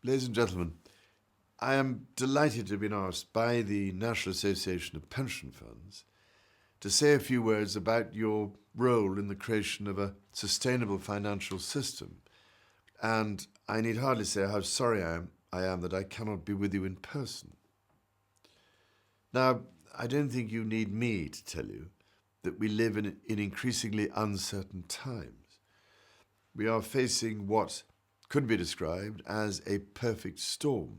Ladies and gentlemen, I am delighted to have been asked by the National Association of Pension Funds to say a few words about your role in the creation of a sustainable financial system. And I need hardly say how sorry I am that I cannot be with you in person. Now, I don't think you need me to tell you that we live in increasingly uncertain times. We are facing what could be described as a perfect storm.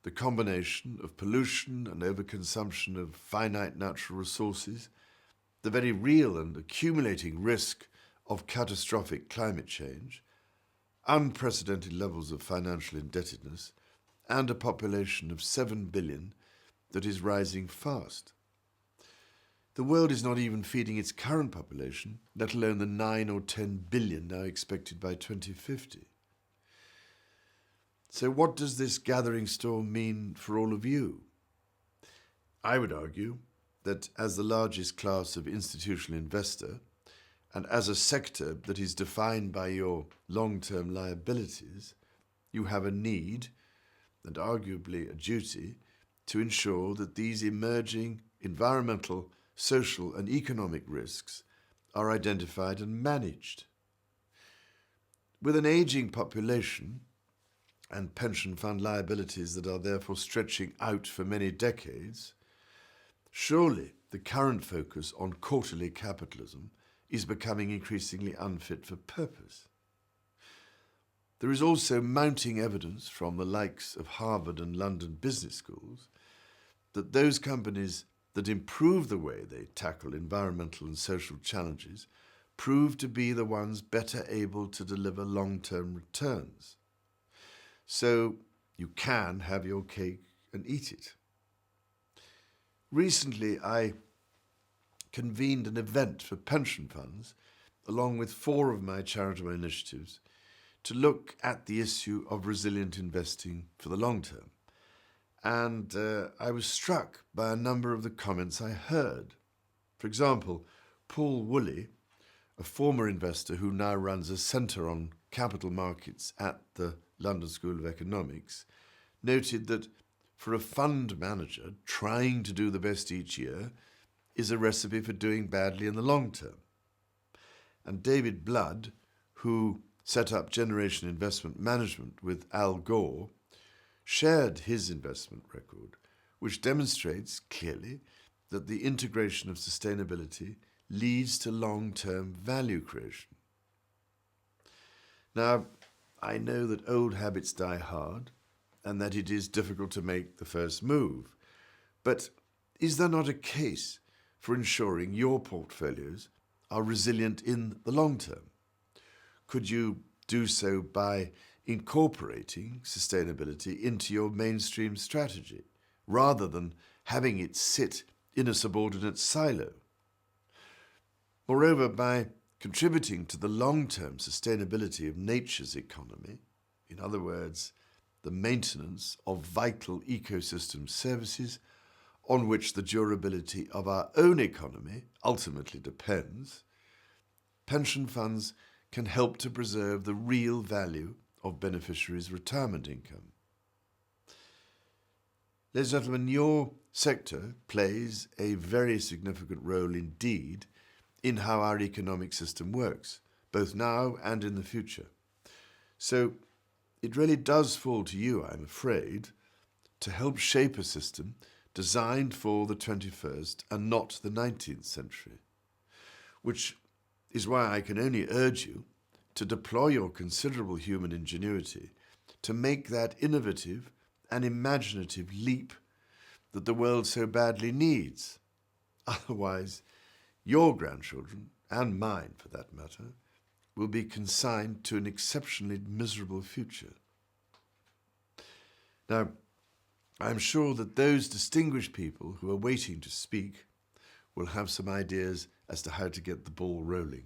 The combination of pollution and overconsumption of finite natural resources, the very real and accumulating risk of catastrophic climate change, unprecedented levels of financial indebtedness, and a population of 7 billion that is rising fast. The world is not even feeding its current population, let alone the 9 or 10 billion now expected by 2050. So what does this gathering storm mean for all of you? I would argue that as the largest class of institutional investor, and as a sector that is defined by your long-term liabilities, you have a need, and arguably a duty, to ensure that these emerging environmental, social and economic risks are identified and managed. With an aging population, and pension fund liabilities that are therefore stretching out for many decades, surely the current focus on quarterly capitalism is becoming increasingly unfit for purpose. There is also mounting evidence from the likes of Harvard and London business schools that those companies that improve the way they tackle environmental and social challenges prove to be the ones better able to deliver long-term returns. So you can have your cake and eat it. Recently, I convened an event for pension funds, along with 4 of my charitable initiatives, to look at the issue of resilient investing for the long term. And I was struck by a number of the comments I heard. For example, Paul Woolley, a former investor who now runs a centre on capital markets at the London School of Economics, noted that for a fund manager, trying to do the best each year is a recipe for doing badly in the long term. And David Blood, who set up Generation Investment Management with Al Gore, shared his investment record, which demonstrates clearly that the integration of sustainability leads to long-term value creation. Now, I know that old habits die hard and that it is difficult to make the first move, but is there not a case for ensuring your portfolios are resilient in the long term? Could you do so by incorporating sustainability into your mainstream strategy, rather than having it sit in a subordinate silo? Moreover, by contributing to the long-term sustainability of nature's economy, in other words, the maintenance of vital ecosystem services on which the durability of our own economy ultimately depends, pension funds can help to preserve the real value of beneficiaries' retirement income. Ladies and gentlemen, your sector plays a very significant role indeed in how our economic system works, both now and in the future. So it really does fall to you, I'm afraid, to help shape a system designed for the 21st and not the 19th century, which is why I can only urge you to deploy your considerable human ingenuity to make that innovative and imaginative leap that the world so badly needs. Otherwise, your grandchildren, and mine for that matter, will be consigned to an exceptionally miserable future. Now, I'm sure that those distinguished people who are waiting to speak will have some ideas as to how to get the ball rolling.